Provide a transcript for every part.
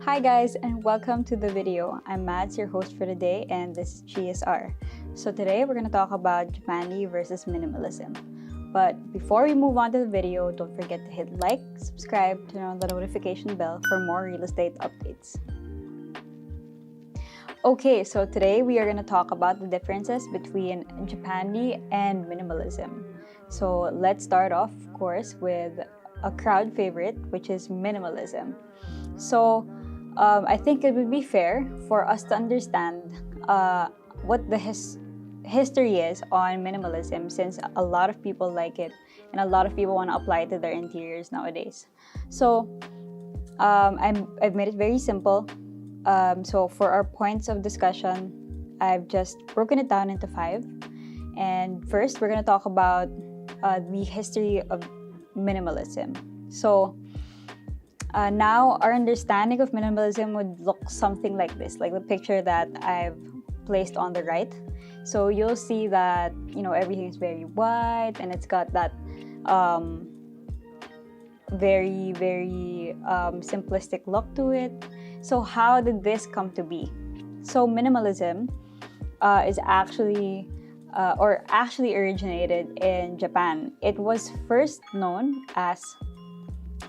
Hi guys, and welcome to the video. I'm Mads, your host for today, and this is GSR. So today we're going to talk about Japandi versus minimalism. But before we move on to the video, don't forget to hit like, subscribe, turn on the notification bell for more real estate updates. Okay, so today we are going to talk about the differences between Japandi and minimalism. So let's start off, of course, with a crowd favorite, which is minimalism. So I think it would be fair for us to understand what the history is on minimalism, since a lot of people like it and a lot of people want to apply it to their interiors nowadays. So I've made it very simple. So for our points of discussion, I've just broken it down into 5. And first, we're going to talk about the history of minimalism. So now our understanding of minimalism would look something like this, like the picture that I've placed on the right. So you'll see that, everything is very white and it's got that very, very simplistic look to it. So how did this come to be? So minimalism is actually originated in Japan. It was first known as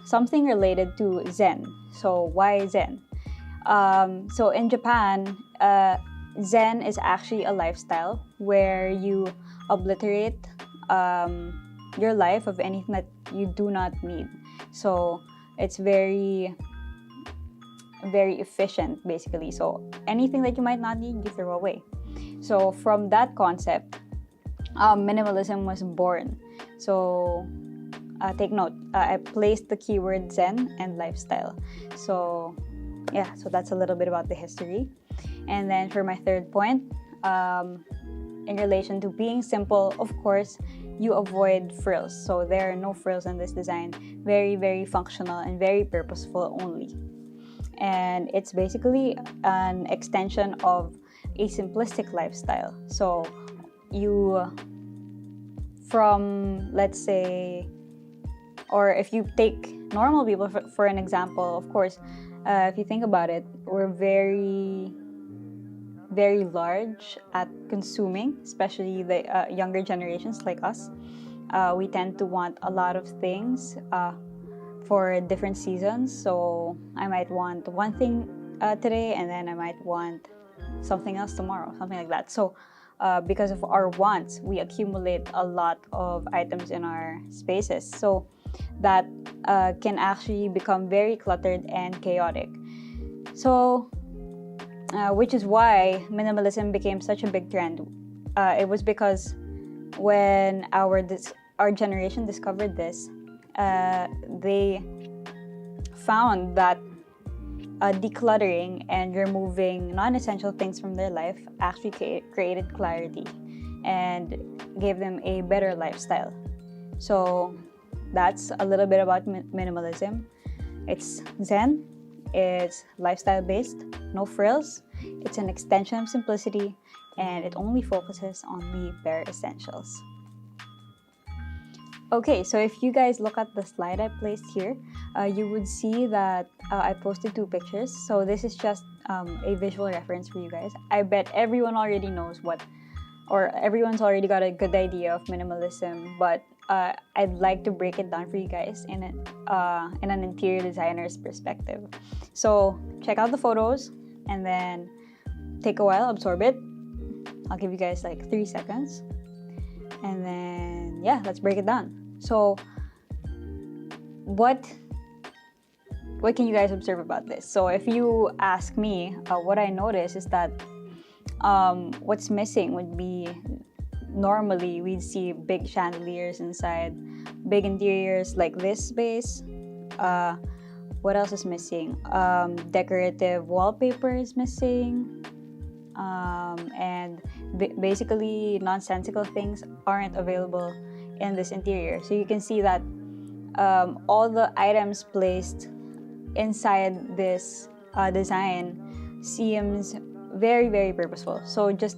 something related to Zen. So why Zen? So in Japan, Zen is actually a lifestyle where you obliterate your life of anything that you do not need. So it's very, very efficient, basically. So anything that you might not need, you throw away. So from that concept, minimalism was born. So take note, I placed the keyword Zen and lifestyle. So so that's a little bit about the history. And then for my third point, in relation to being simple, of course, you avoid frills. So there are no frills in this design. Very, very functional and very purposeful only. And it's basically an extension of a simplistic lifestyle. So let's say, or if you take normal people for an example, of course, if you think about it, we're very, very large at consuming, especially the younger generations like us. We tend to want a lot of things for different seasons. So I might want one thing today, and then I might want something else tomorrow, something like that. So because of our wants, we accumulate a lot of items in our spaces. So that can actually become very cluttered and chaotic. So which is why minimalism became such a big trend. It was because when our generation discovered this, they found that decluttering and removing non-essential things from their life actually created clarity and gave them a better lifestyle. So that's a little bit about minimalism. It's Zen, it's lifestyle-based, no frills, it's an extension of simplicity, and it only focuses on the bare essentials. Okay, so if you guys look at the slide I placed here, you would see that I posted 2 pictures. So this is just a visual reference for you guys. I bet everyone already knows everyone's already got a good idea of minimalism, but I'd like to break it down for you guys in an interior designer's perspective. So check out the photos and then take a while, absorb it. I'll give you guys like 3 seconds. And then, let's break it down. So what can you guys observe about this? So if you ask me, what I notice is that what's missing would be, normally we'd see big chandeliers inside, big interiors like this space. What else is missing? Decorative wallpaper is missing. And basically nonsensical things aren't available in this interior. So you can see that all the items placed inside this design seems very, very purposeful. So just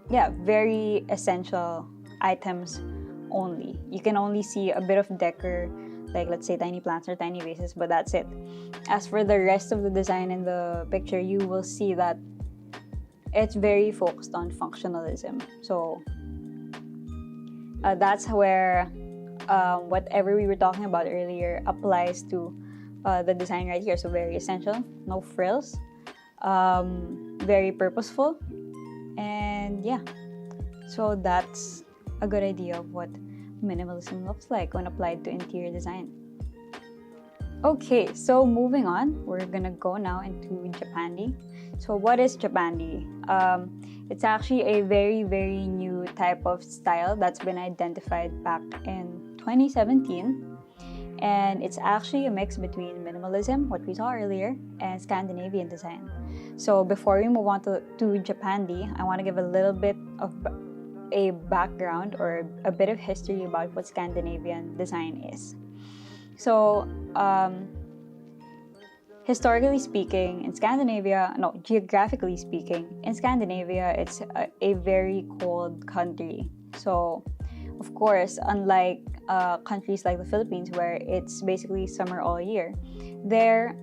very essential items only. You can only see a bit of decor like let's say tiny plants or tiny vases, but that's it. As for the rest of the design in the picture, you will see that it's very focused on functionalism. So that's where whatever we were talking about earlier applies to the design right here. So very essential, no frills, very purposeful, and yeah. So that's a good idea of what minimalism looks like when applied to interior design. Okay, so moving on, we're gonna go now into Japandi. So what is Japandi? It's actually a very, very new type of style that's been identified back in 2017. And it's actually a mix between minimalism, what we saw earlier, and Scandinavian design. So before we move on to Japandi, I want to give a little bit of a background or a bit of history about what Scandinavian design is. So, historically speaking, in Scandinavia, geographically speaking, in Scandinavia, it's a very cold country. So, of course, unlike countries like the Philippines, where it's basically summer all year, there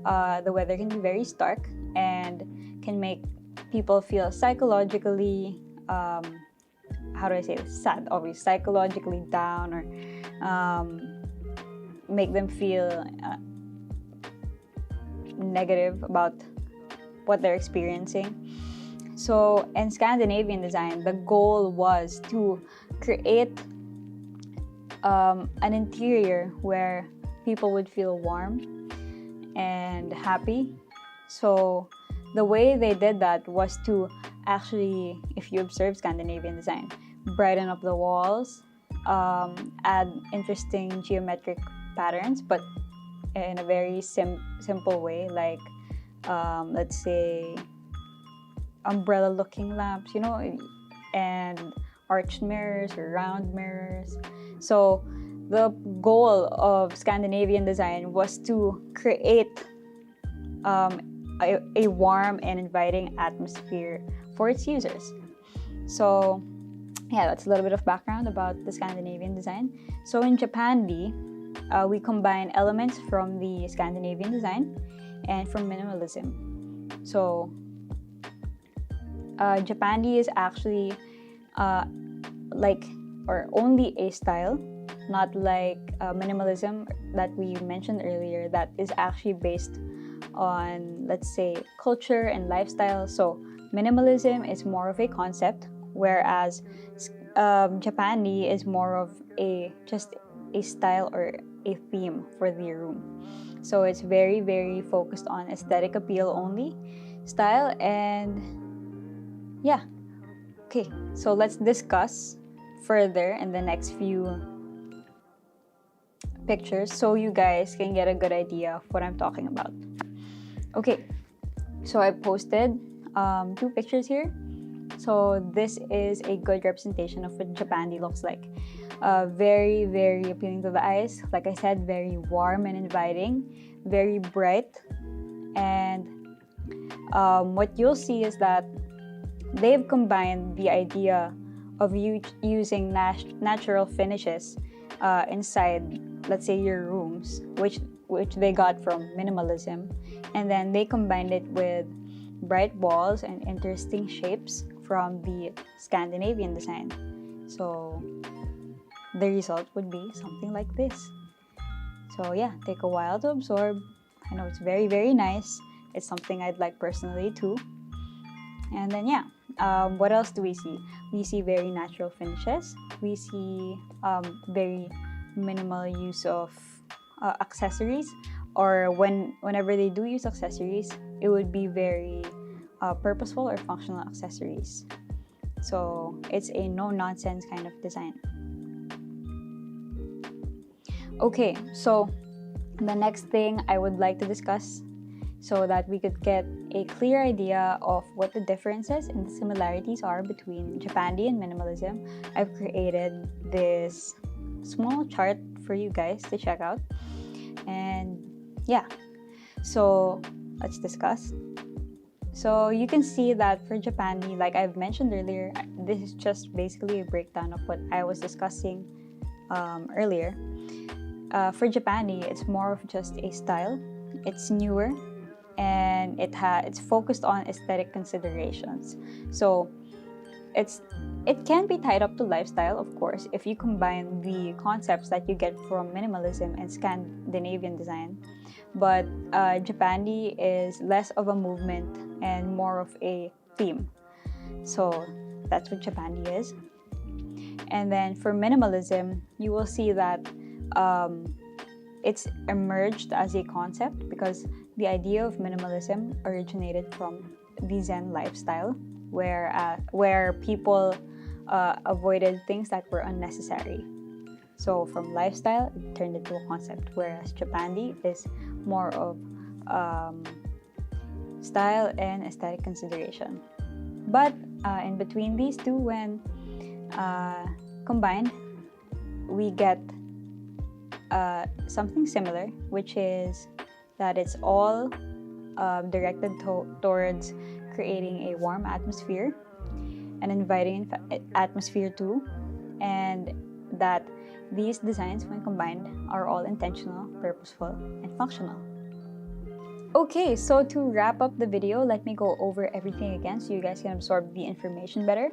the weather can be very stark and can make people feel psychologically, how do I say this? Sad, obviously, psychologically down, or make them feel negative about what they're experiencing. So in Scandinavian design, the goal was to create an interior where people would feel warm and happy. So the way they did that was to actually, if you observe Scandinavian design, brighten up the walls, add interesting geometric patterns, but in a very simple way, like let's say umbrella looking lamps, and arched mirrors or round mirrors. So the goal of Scandinavian design was to create a warm and inviting atmosphere for its users. So yeah, that's a little bit of background about the Scandinavian design. So in Japandi, we combine elements from the Scandinavian design and from minimalism. So Japandi is actually only a style, not like minimalism that we mentioned earlier, that is actually based on, let's say, culture and lifestyle. So minimalism is more of a concept, whereas Japandi is more of just a style or a theme for the room. So it's very, very focused on aesthetic appeal only style. And yeah, okay, so let's discuss further in the next few pictures so you guys can get a good idea of what I'm talking about. Okay, so I posted 2 pictures here. So this is a good representation of what Japandi looks like. Very, very appealing to the eyes. Like I said, very warm and inviting, very bright. And what you'll see is that they've combined the idea of using natural finishes inside, let's say, your rooms, which they got from minimalism, and then they combined it with bright walls and interesting shapes from the Scandinavian design. So the result would be something like this. So yeah, take a while to absorb. I know it's very, very nice. It's something I'd like personally too. And then yeah, what else do we see? We see very natural finishes. We see very minimal use of accessories, or whenever they do use accessories, it would be very purposeful or functional accessories. So it's a no-nonsense kind of design. Okay, so the next thing I would like to discuss, so that we could get a clear idea of what the differences and the similarities are between Japandi and minimalism, I've created this small chart for you guys to check out. And yeah, so let's discuss. So you can see that for Japandi, like I've mentioned earlier, this is just basically a breakdown of what I was discussing earlier. For Japandi, it's more of just a style. It's newer, and it's focused on aesthetic considerations. So it can be tied up to lifestyle, of course, if you combine the concepts that you get from minimalism and Scandinavian design. But Japandi is less of a movement and more of a theme. So that's what Japandi is. And then for minimalism, you will see that it's emerged as a concept because the idea of minimalism originated from the Zen lifestyle, where people avoided things that were unnecessary. So from lifestyle, it turned into a concept, whereas Japandi is more of style and aesthetic consideration. But in between these two, when combined, we get something similar, which is that it's all directed towards creating a warm atmosphere, an inviting atmosphere too, and that these designs, when combined, are all intentional, purposeful, and functional. Okay, so to wrap up the video, let me go over everything again so you guys can absorb the information better.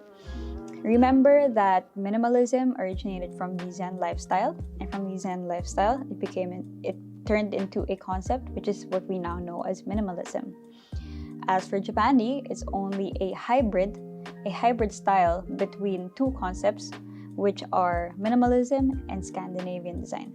Remember that minimalism originated from the Zen lifestyle, and from the Zen lifestyle, it turned into a concept, which is what we now know as minimalism. As for Japandi, it's only a hybrid style between two concepts, which are minimalism and Scandinavian design.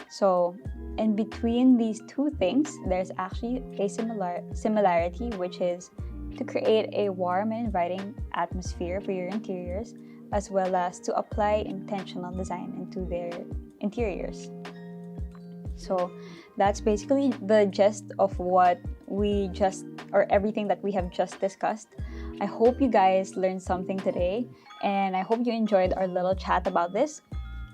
So in between these two things, there's actually a similarity, which is to create a warm and inviting atmosphere for your interiors, as well as to apply intentional design into their interiors. So that's basically the gist of what everything that we have just discussed. I hope you guys learned something today, and I hope you enjoyed our little chat about this.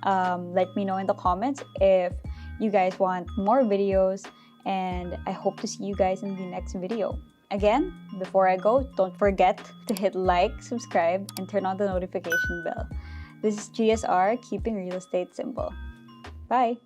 Let me know in the comments if you guys want more videos, and I hope to see you guys in the next video. Again, before I go, don't forget to hit like, subscribe, and turn on the notification bell. This is GSR, keeping real estate simple. Bye!